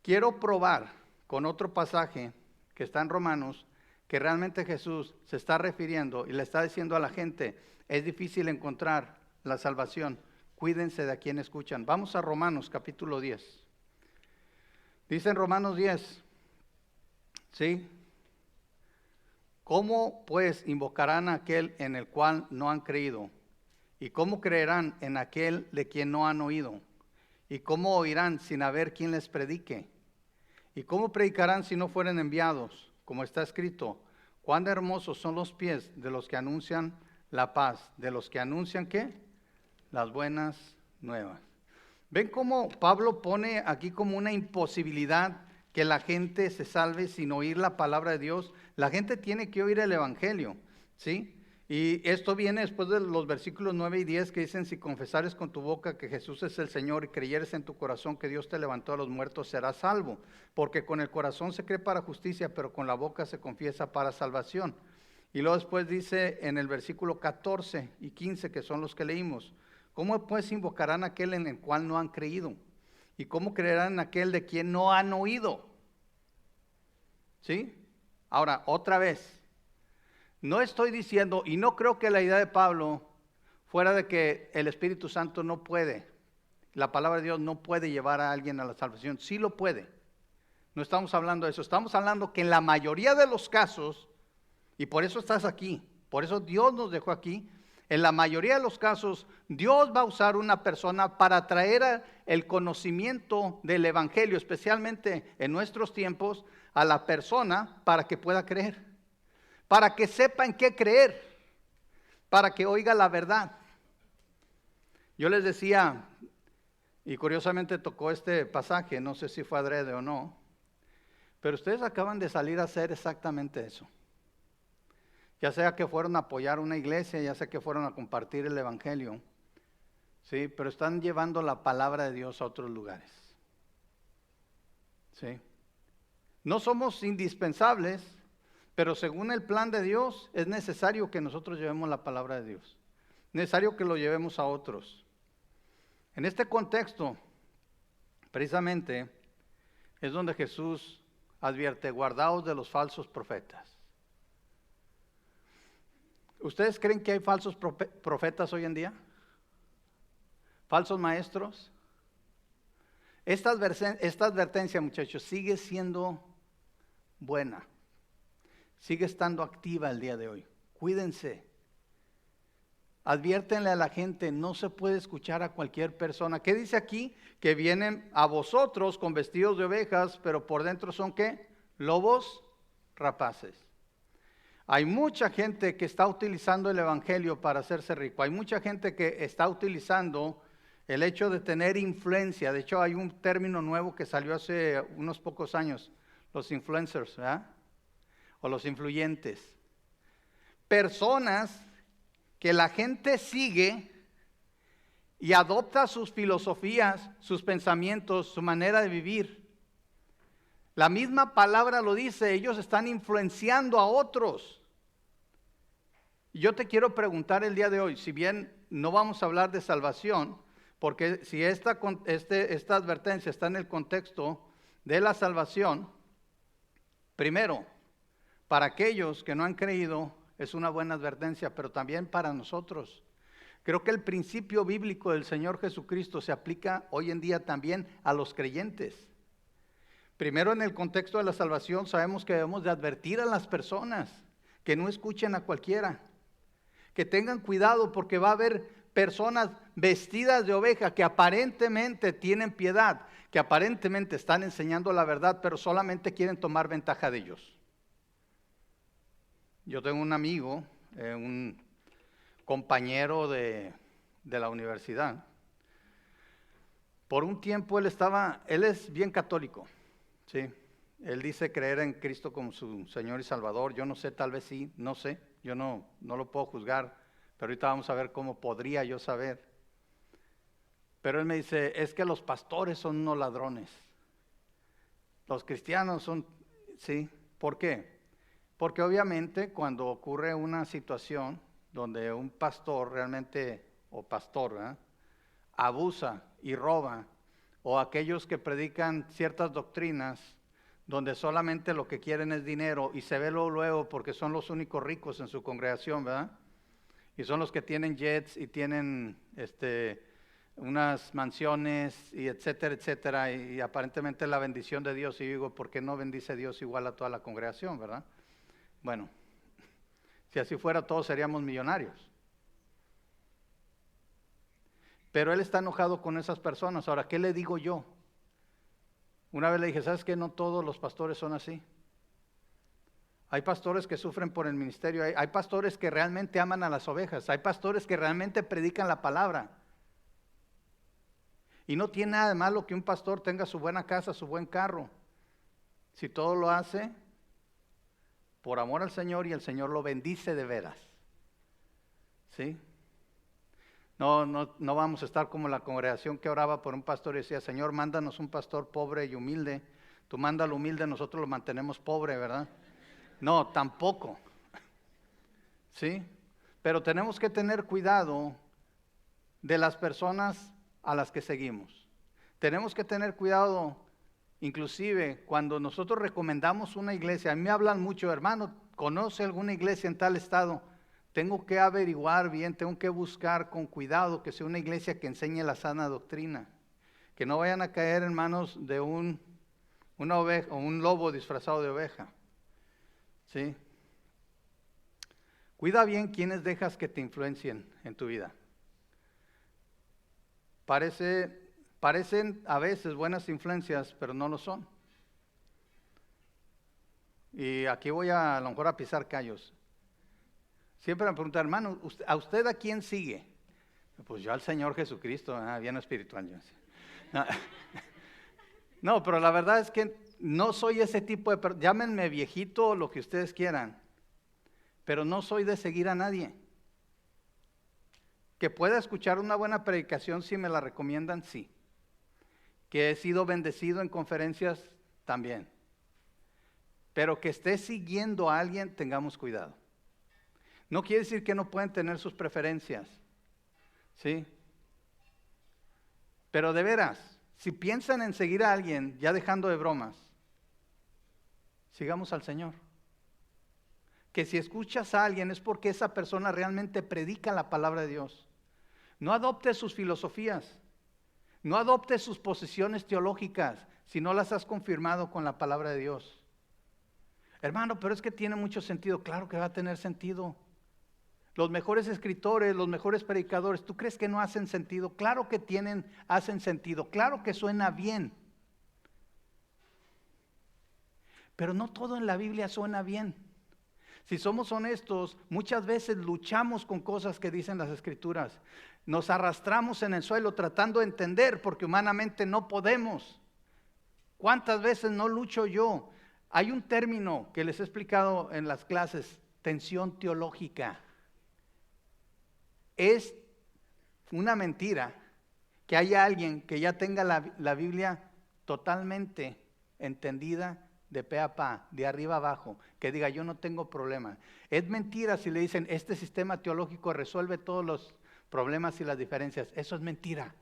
Quiero probar con otro pasaje que está en Romanos, que realmente Jesús se está refiriendo y le está diciendo a la gente, es difícil encontrar la salvación. Cuídense de a quien escuchan. Vamos a Romanos capítulo 10. Dice en Romanos 10, ¿sí? ¿Cómo pues invocarán a aquel en el cual no han creído? ¿Y cómo creerán en aquel de quien no han oído? ¿Y cómo oirán sin haber quien les predique? ¿Y cómo predicarán si no fueren enviados? Como está escrito, cuán hermosos son los pies de los que anuncian la paz, de los que anuncian ¿qué? Las buenas nuevas. ¿Ven cómo Pablo pone aquí como una imposibilidad que la gente se salve sin oír la palabra de Dios? La gente tiene que oír el evangelio, ¿sí? Y esto viene después de los versículos 9 y 10 que dicen, si confesares con tu boca que Jesús es el Señor y creyeres en tu corazón que Dios te levantó a los muertos, serás salvo. Porque con el corazón se cree para justicia, pero con la boca se confiesa para salvación. Y luego después dice en el versículo 14 y 15, que son los que leímos, ¿cómo pues invocarán a aquel en el cual no han creído? ¿Y cómo creerán en aquel de quien no han oído? ¿Sí? Ahora, otra vez. No estoy diciendo, y no creo que la idea de Pablo fuera de que el Espíritu Santo no puede, la palabra de Dios no puede llevar a alguien a la salvación. Sí lo puede. No estamos hablando de eso. Estamos hablando que en la mayoría de los casos, y por eso estás aquí, por eso Dios nos dejó aquí, en la mayoría de los casos, Dios va a usar una persona para traer el conocimiento del Evangelio, especialmente en nuestros tiempos, a la persona para que pueda creer. Para que sepa en qué creer, para que oiga la verdad. Yo les decía, y curiosamente tocó este pasaje, no sé si fue adrede o no, pero ustedes acaban de salir a hacer exactamente eso. Ya sea que fueron a apoyar una iglesia, ya sea que fueron a compartir el evangelio, ¿sí? Pero están llevando la palabra de Dios a otros lugares. ¿Sí? No somos indispensables, pero según el plan de Dios es necesario que nosotros llevemos la palabra de Dios. Necesario que lo llevemos a otros. En este contexto, precisamente, es donde Jesús advierte, guardaos de los falsos profetas. ¿Ustedes creen que hay falsos profetas hoy en día? ¿Falsos maestros? Esta advertencia, muchachos, sigue siendo buena. Sigue estando activa el día de hoy. Cuídense. Adviértenle a la gente, no se puede escuchar a cualquier persona. ¿Qué dice aquí? Que vienen a vosotros con vestidos de ovejas, pero por dentro son ¿qué? Lobos rapaces. Hay mucha gente que está utilizando el evangelio para hacerse rico. Hay mucha gente que está utilizando el hecho de tener influencia. De hecho, hay un término nuevo que salió hace unos pocos años, los influencers, ¿verdad? O los influyentes. Personas que la gente sigue y adopta sus filosofías, sus pensamientos, su manera de vivir. La misma palabra lo dice, ellos están influenciando a otros. Yo te quiero preguntar el día de hoy, si bien no vamos a hablar de salvación, porque si esta advertencia está en el contexto de la salvación, primero, para aquellos que no han creído es una buena advertencia, pero también para nosotros. Creo que el principio bíblico del Señor Jesucristo se aplica hoy en día también a los creyentes. Primero, en el contexto de la salvación, sabemos que debemos de advertir a las personas que no escuchen a cualquiera, que tengan cuidado porque va a haber personas vestidas de oveja que aparentemente tienen piedad, que aparentemente están enseñando la verdad, pero solamente quieren tomar ventaja de ellos. Yo tengo un amigo, un compañero de la universidad. Por un tiempo él es bien católico, ¿sí? Él dice creer en Cristo como su Señor y Salvador. Yo no sé, tal vez sí, no sé. Yo no lo puedo juzgar, pero ahorita vamos a ver cómo podría yo saber. Pero él me dice, es que los pastores son unos ladrones. Los cristianos son, sí. ¿Por qué? Porque obviamente cuando ocurre una situación donde un pastor realmente, o pastor, abusa y roba, o aquellos que predican ciertas doctrinas donde solamente lo que quieren es dinero y se ve luego porque son los únicos ricos en su congregación, ¿verdad? Y son los que tienen jets y tienen unas mansiones y etcétera, etcétera, y aparentemente la bendición de Dios. Y digo, ¿por qué no bendice Dios igual a toda la congregación, verdad? Bueno, si así fuera todos seríamos millonarios. Pero él está enojado con esas personas. Ahora, ¿qué le digo yo? Una vez le dije, ¿sabes qué? No todos los pastores son así. Hay pastores que sufren por el ministerio, hay pastores que realmente aman a las ovejas, hay pastores que realmente predican la palabra. Y no tiene nada de malo que un pastor tenga su buena casa, su buen carro, si todo lo hace por amor al Señor y el Señor lo bendice de veras. ¿Sí? No vamos a estar como la congregación que oraba por un pastor y decía, Señor, mándanos un pastor pobre y humilde. Tú manda al humilde, nosotros lo mantenemos pobre, ¿verdad? No, tampoco. ¿Sí? Pero tenemos que tener cuidado de las personas a las que seguimos. Tenemos que tener cuidado, inclusive cuando nosotros recomendamos una iglesia. A mí me hablan mucho, hermano, ¿conoce alguna iglesia en tal estado? Tengo que averiguar bien, tengo que buscar con cuidado que sea una iglesia que enseñe la sana doctrina. Que no vayan a caer en manos de una oveja o un lobo disfrazado de oveja. ¿Sí? Cuida bien quienes dejas que te influencien en tu vida. Parecen a veces buenas influencias, pero no lo son. Y aquí voy a lo mejor a pisar callos. Siempre me preguntan, hermano, ¿a usted a quién sigue? Pues yo al Señor Jesucristo, bien espiritual. Yo. No, pero la verdad es que no soy ese tipo de persona. Llámenme viejito, lo que ustedes quieran, pero no soy de seguir a nadie. Que pueda escuchar una buena predicación si me la recomiendan, sí. Que he sido bendecido en conferencias, también. Pero que esté siguiendo a alguien, tengamos cuidado. No quiere decir que no pueden tener sus preferencias, ¿sí? Pero de veras, si piensan en seguir a alguien, ya dejando de bromas, sigamos al Señor. Que si escuchas a alguien es porque esa persona realmente predica la palabra de Dios. No adoptes sus filosofías, no adoptes sus posiciones teológicas si no las has confirmado con la palabra de Dios. Hermano, pero es que tiene mucho sentido. Claro que va a tener sentido. Los mejores escritores, los mejores predicadores, ¿tú crees que no hacen sentido? Claro que hacen sentido, claro que suena bien. Pero no todo en la Biblia suena bien. Si somos honestos, muchas veces luchamos con cosas que dicen las Escrituras. Nos arrastramos en el suelo tratando de entender porque humanamente no podemos. ¿Cuántas veces no lucho yo? Hay un término que les he explicado en las clases, tensión teológica. Es una mentira que haya alguien que ya tenga la Biblia totalmente entendida de pe a pa, de arriba abajo, que diga yo no tengo problema. Es mentira si le dicen este sistema teológico resuelve todos los problemas y las diferencias. Eso es mentira.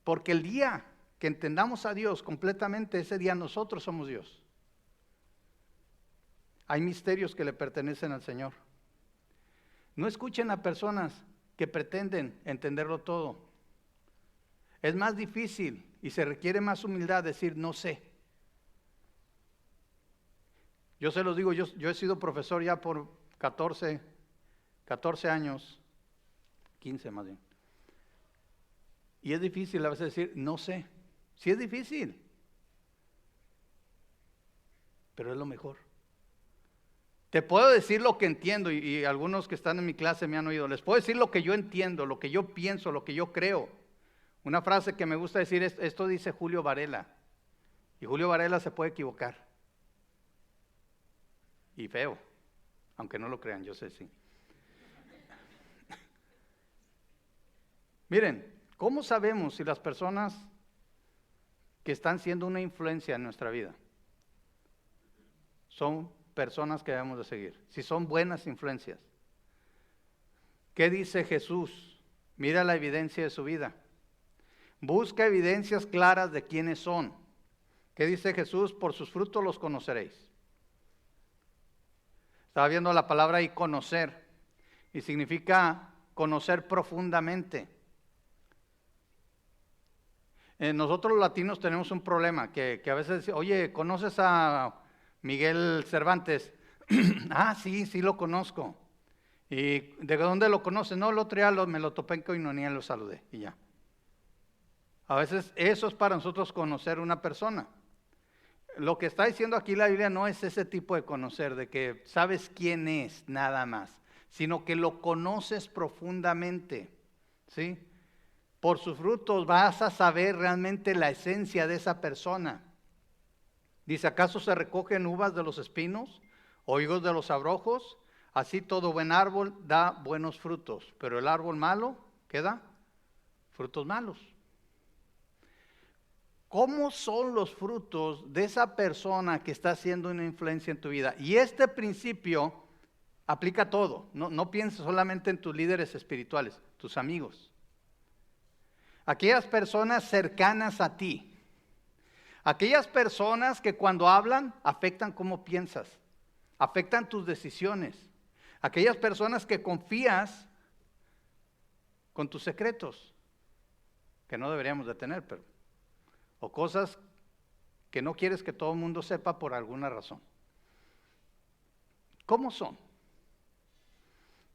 Porque el día que entendamos a Dios completamente, ese día nosotros somos Dios. Hay misterios que le pertenecen al Señor. No escuchen a personas que pretenden entenderlo todo. Es más difícil y se requiere más humildad decir no sé. Yo se los digo, yo he sido profesor ya por 14 años, 15 más bien. Y es difícil a veces decir, no sé. Sí es difícil, pero es lo mejor. Te puedo decir lo que entiendo, y algunos que están en mi clase me han oído. Les puedo decir lo que yo entiendo, lo que yo pienso, lo que yo creo. Una frase que me gusta decir es, esto dice Julio Varela. Y Julio Varela se puede equivocar. Y feo, aunque no lo crean, yo sé sí. Miren, ¿cómo sabemos si las personas que están siendo una influencia en nuestra vida son personas que debemos de seguir? Si son buenas influencias. ¿Qué dice Jesús? Mira la evidencia de su vida. Busca evidencias claras de quiénes son. ¿Qué dice Jesús? Por sus frutos los conoceréis. Estaba viendo la palabra ahí conocer, y significa conocer profundamente. Nosotros los latinos tenemos un problema, que a veces, oye, ¿conoces a Miguel Cervantes? Ah, sí lo conozco. ¿Y de dónde lo conoces? No, el otro día me lo topé en Coinonía y lo saludé, y ya. A veces eso es para nosotros conocer una persona. Lo que está diciendo aquí la Biblia no es ese tipo de conocer, de que sabes quién es nada más, sino que lo conoces profundamente, ¿sí? Por sus frutos vas a saber realmente la esencia de esa persona. Dice, ¿acaso se recogen uvas de los espinos o higos de los abrojos? Así todo buen árbol da buenos frutos, pero el árbol malo, ¿qué da? Frutos malos. ¿Cómo son los frutos de esa persona que está haciendo una influencia en tu vida? Y este principio aplica a todo. No pienses solamente en tus líderes espirituales, tus amigos. Aquellas personas cercanas a ti. Aquellas personas que cuando hablan afectan cómo piensas, afectan tus decisiones. Aquellas personas que confías con tus secretos, que no deberíamos de tener, pero o cosas que no quieres que todo el mundo sepa por alguna razón. ¿Cómo son?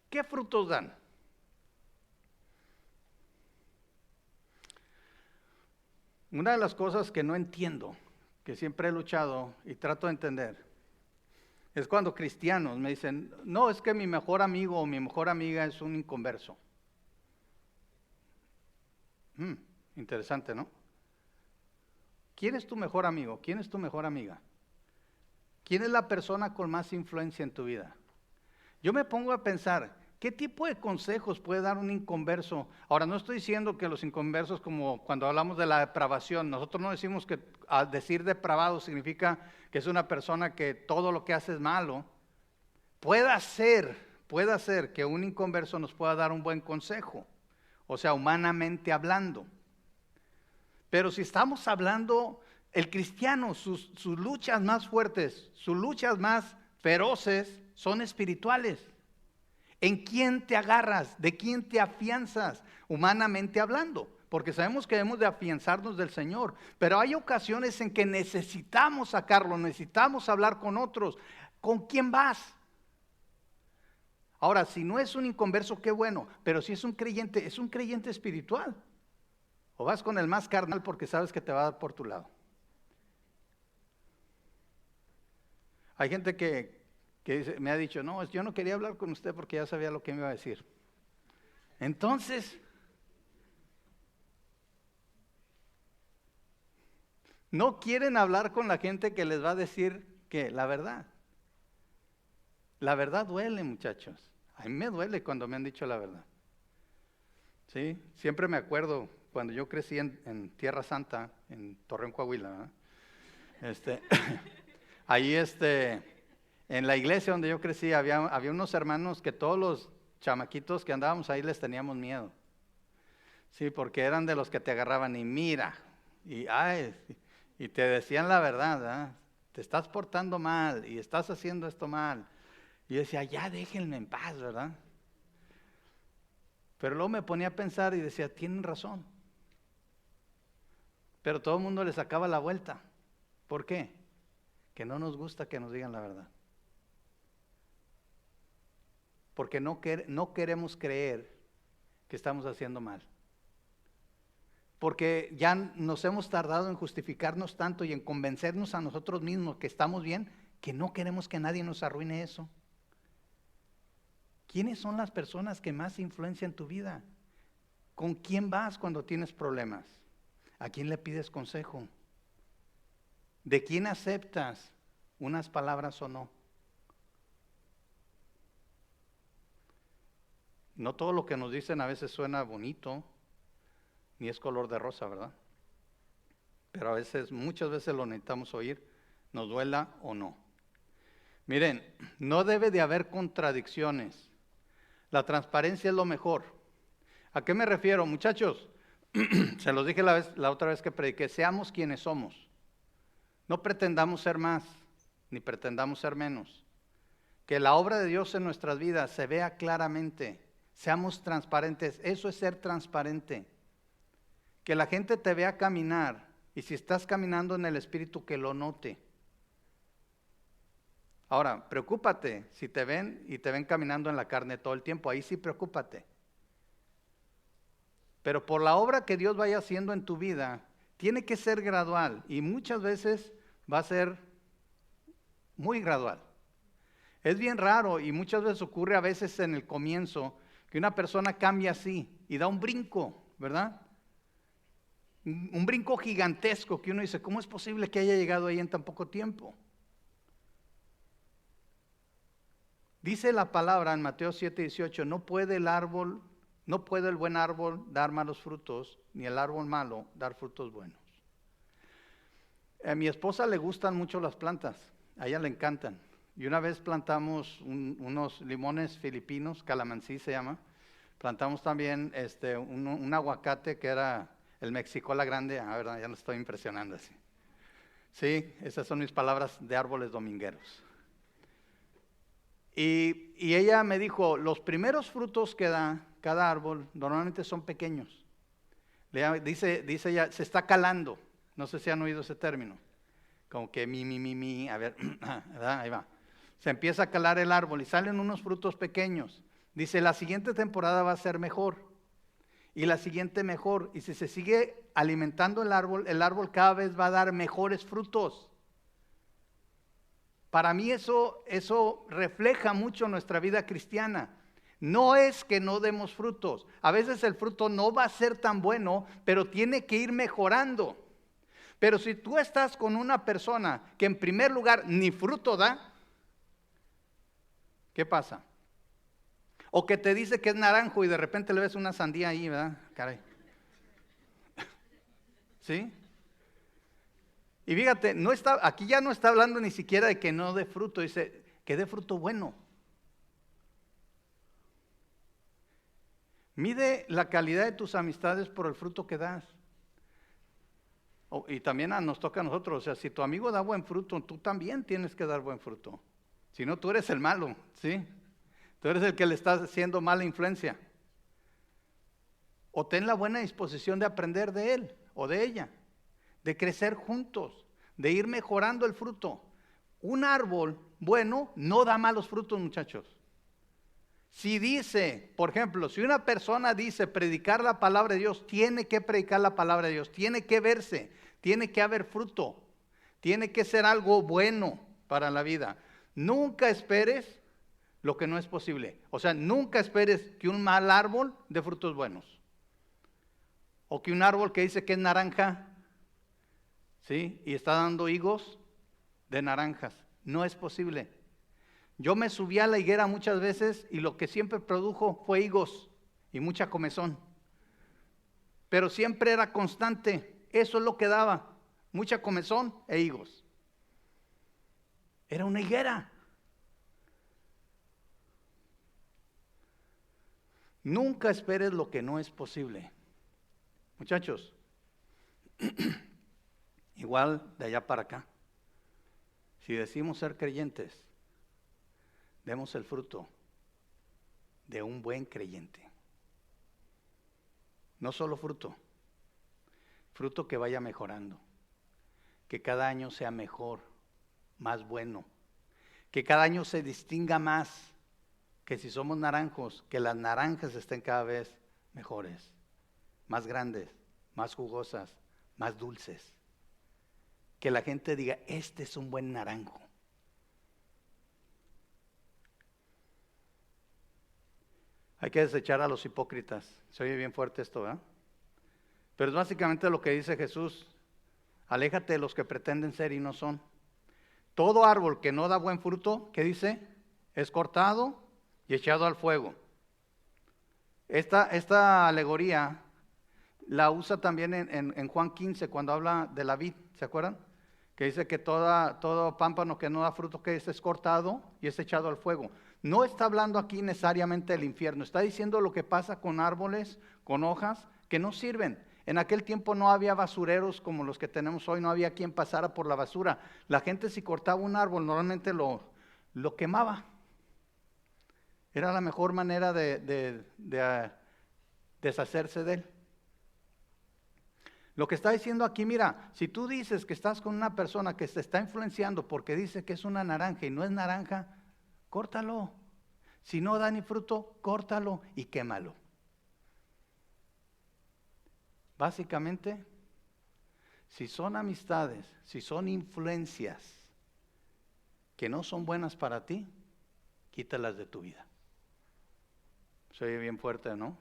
¿Qué frutos dan? Una de las cosas que no entiendo, que siempre he luchado y trato de entender, es cuando cristianos me dicen, no, es que mi mejor amigo o mi mejor amiga es un inconverso. Interesante, ¿no? ¿Quién es tu mejor amigo? ¿Quién es tu mejor amiga? ¿Quién es la persona con más influencia en tu vida? Yo me pongo a pensar, ¿qué tipo de consejos puede dar un inconverso? Ahora, no estoy diciendo que los inconversos, como cuando hablamos de la depravación, nosotros no decimos que al decir depravado significa que es una persona que todo lo que hace es malo. Puede ser que un inconverso nos pueda dar un buen consejo, o sea, humanamente hablando. Pero si estamos hablando, el cristiano, sus luchas más fuertes, sus luchas más feroces son espirituales. ¿En quién te agarras? ¿De quién te afianzas? Humanamente hablando, porque sabemos que debemos de afianzarnos del Señor. Pero hay ocasiones en que necesitamos sacarlo, necesitamos hablar con otros. ¿Con quién vas? Ahora, si no es un inconverso, qué bueno, pero si es un creyente espiritual. O vas con el más carnal porque sabes que te va a dar por tu lado. Hay gente que que me ha dicho, no, yo no quería hablar con usted porque ya sabía lo que me iba a decir. Entonces, no quieren hablar con la gente que les va a decir que la verdad. La verdad duele, muchachos. A mí me duele cuando me han dicho la verdad. Sí, siempre me acuerdo cuando yo crecí en Tierra Santa, en Torreón, Coahuila. Ahí en la iglesia donde yo crecí había unos hermanos que todos los chamaquitos que andábamos ahí les teníamos miedo. Sí, porque eran de los que te agarraban y mira, y te decían la verdad, ¿verdad? Te estás portando mal y estás haciendo esto mal. Y yo decía, ya déjenme en paz, ¿verdad? Pero luego me ponía a pensar y decía, tienen razón. Pero todo el mundo le sacaba la vuelta. ¿Por qué? Que no nos gusta que nos digan la verdad. Porque no queremos creer que estamos haciendo mal. Porque ya nos hemos tardado en justificarnos tanto y en convencernos a nosotros mismos que estamos bien, que no queremos que nadie nos arruine eso. ¿Quiénes son las personas que más influencian tu vida? ¿Con quién vas cuando tienes problemas? ¿A quién le pides consejo? ¿De quién aceptas unas palabras o no? No todo lo que nos dicen a veces suena bonito, ni es color de rosa, ¿verdad? Pero muchas veces lo necesitamos oír, nos duela o no. Miren, no debe de haber contradicciones. La transparencia es lo mejor. ¿A qué me refiero, muchachos? Se los dije la otra vez que prediqué, seamos quienes somos. No pretendamos ser más, ni pretendamos ser menos. Que la obra de Dios en nuestras vidas se vea claramente. Seamos transparentes. Eso es ser transparente. Que la gente te vea caminar. Y si estás caminando en el Espíritu, que lo note. Ahora, preocúpate si te ven y te ven caminando en la carne todo el tiempo. Ahí sí preocúpate. Pero por la obra que Dios vaya haciendo en tu vida, tiene que ser gradual. Y muchas veces va a ser muy gradual. Es bien raro y muchas veces ocurre a veces en el comienzo que una persona cambia así y da un brinco, ¿verdad? Un brinco gigantesco que uno dice, ¿cómo es posible que haya llegado ahí en tan poco tiempo? Dice la palabra en Mateo 7:18, no puede el buen árbol dar malos frutos, ni el árbol malo dar frutos buenos. A mi esposa le gustan mucho las plantas, a ella le encantan. Y una vez plantamos unos limones filipinos, calamansi se llama. Plantamos también un aguacate que era el Mexicola grande. Verdad, ya lo estoy impresionando así. Sí, esas son mis palabras de árboles domingueros. Y ella me dijo, los primeros frutos que da cada árbol normalmente son pequeños. Dice ella, se está calando. No sé si han oído ese término. Como que a ver, ¿verdad? Ahí va. Se empieza a calar el árbol y salen unos frutos pequeños. Dice, la siguiente temporada va a ser mejor. Y la siguiente mejor. Y si se sigue alimentando el árbol cada vez va a dar mejores frutos. Para mí eso refleja mucho nuestra vida cristiana. No es que no demos frutos. A veces el fruto no va a ser tan bueno, pero tiene que ir mejorando. Pero si tú estás con una persona que en primer lugar ni fruto da, ¿qué pasa? O que te dice que es naranjo y de repente le ves una sandía ahí, ¿verdad? Caray. ¿Sí? Y fíjate, aquí ya no está hablando ni siquiera de que no dé fruto, dice que dé fruto bueno. Mide la calidad de tus amistades por el fruto que das. Y también nos toca a nosotros, o sea, si tu amigo da buen fruto, tú también tienes que dar buen fruto. Si no, tú eres el malo, ¿sí? Tú eres el que le estás haciendo mala influencia. O ten la buena disposición de aprender de él o de ella, de crecer juntos, de ir mejorando el fruto. Un árbol bueno no da malos frutos, muchachos. Si dice, por ejemplo, si una persona dice predicar la palabra de Dios, tiene que predicar la palabra de Dios, tiene que verse, tiene que haber fruto, tiene que ser algo bueno para la vida. Nunca esperes lo que no es posible. O sea, nunca esperes que un mal árbol dé frutos buenos. O que un árbol que dice que es naranja, ¿sí?, y está dando higos de naranjas. No es posible. Yo me subí a la higuera muchas veces y lo que siempre produjo fue higos y mucha comezón. Pero siempre era constante. Eso es lo que daba. Mucha comezón e higos. Era una higuera. Nunca esperes lo que no es posible. Muchachos, igual de allá para acá, si decimos ser creyentes, demos el fruto de un buen creyente. No solo fruto, fruto que vaya mejorando, que cada año sea mejor, más bueno, que cada año se distinga más, que si somos naranjos, que las naranjas estén cada vez mejores, más grandes, más jugosas, más dulces. Que la gente diga, este es un buen naranjo. Hay que desechar a los hipócritas. Se oye bien fuerte esto, ¿verdad? Pero es básicamente lo que dice Jesús. Aléjate de los que pretenden ser y no son. Todo árbol que no da buen fruto, ¿qué dice? Es cortado y echado al fuego. Esta alegoría la usa también en Juan 15 cuando habla de la vid, ¿se acuerdan? Que dice que todo pámpano que no da fruto, que es cortado y es echado al fuego. No está hablando aquí necesariamente del infierno, está diciendo lo que pasa con árboles, con hojas que no sirven. En aquel tiempo no había basureros como los que tenemos hoy, no había quien pasara por la basura. La gente, si cortaba un árbol, normalmente lo quemaba. Era la mejor manera de deshacerse de él. Lo que está diciendo aquí, mira, si tú dices que estás con una persona que se está influenciando porque dice que es una naranja y no es naranja, córtalo. Si no da ni fruto, córtalo y quémalo. Básicamente, si son amistades, si son influencias que no son buenas para ti, quítalas de tu vida. Se oye bien fuerte, ¿no?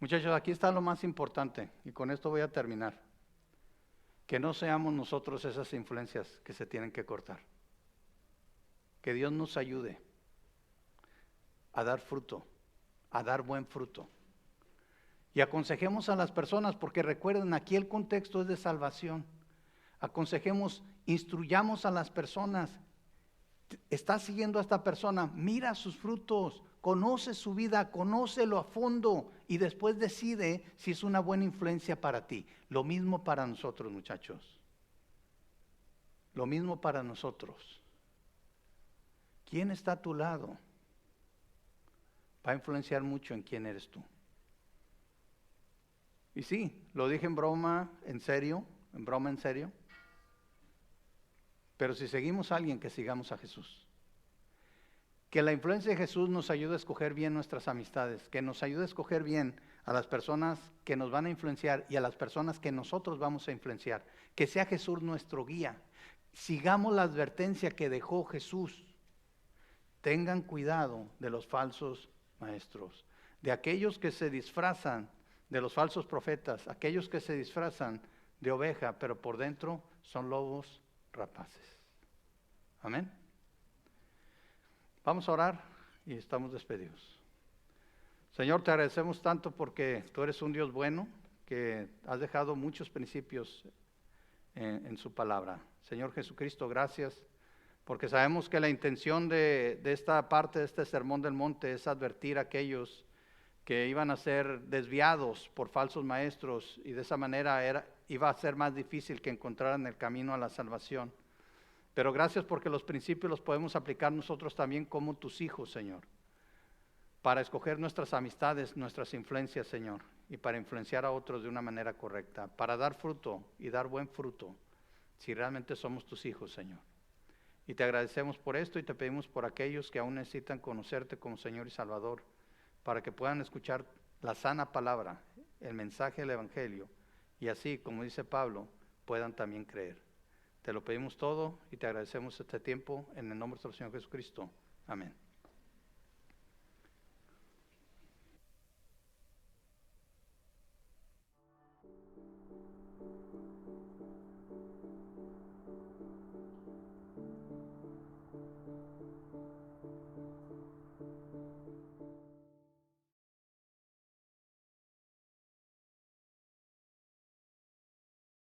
Muchachos, aquí está lo más importante y con esto voy a terminar. Que no seamos nosotros esas influencias que se tienen que cortar. Que Dios nos ayude a dar fruto, a dar buen fruto. Y aconsejemos a las personas, porque recuerden, aquí el contexto es de salvación. Aconsejemos, instruyamos a las personas. Estás siguiendo a esta persona, mira sus frutos, conoce su vida, conócelo a fondo y después decide si es una buena influencia para ti. Lo mismo para nosotros, muchachos. Lo mismo para nosotros. ¿Quién está a tu lado? Va a influenciar mucho en quién eres tú. Y sí, lo dije en broma, en serio, pero si seguimos a alguien, que sigamos a Jesús. Que la influencia de Jesús nos ayude a escoger bien nuestras amistades, que nos ayude a escoger bien a las personas que nos van a influenciar y a las personas que nosotros vamos a influenciar. Que sea Jesús nuestro guía. Sigamos la advertencia que dejó Jesús. Tengan cuidado de los falsos maestros, de aquellos que se disfrazan de los falsos profetas, aquellos que se disfrazan de oveja, pero por dentro son lobos rapaces. Amén. Vamos a orar y estamos despedidos. Señor, te agradecemos tanto porque tú eres un Dios bueno, que has dejado muchos principios en su palabra. Señor Jesucristo, gracias, porque sabemos que la intención de esta parte de este Sermón del Monte es advertir a aquellos que iban a ser desviados por falsos maestros y de esa manera iba a ser más difícil que encontraran el camino a la salvación. Pero gracias porque los principios los podemos aplicar nosotros también como tus hijos, Señor, para escoger nuestras amistades, nuestras influencias, Señor, y para influenciar a otros de una manera correcta, para dar fruto y dar buen fruto, si realmente somos tus hijos, Señor. Y te agradecemos por esto y te pedimos por aquellos que aún necesitan conocerte como Señor y Salvador, para que puedan escuchar la sana palabra, el mensaje del Evangelio, y así, como dice Pablo, puedan también creer. Te lo pedimos todo y te agradecemos este tiempo en el nombre de nuestro Señor Jesucristo. Amén.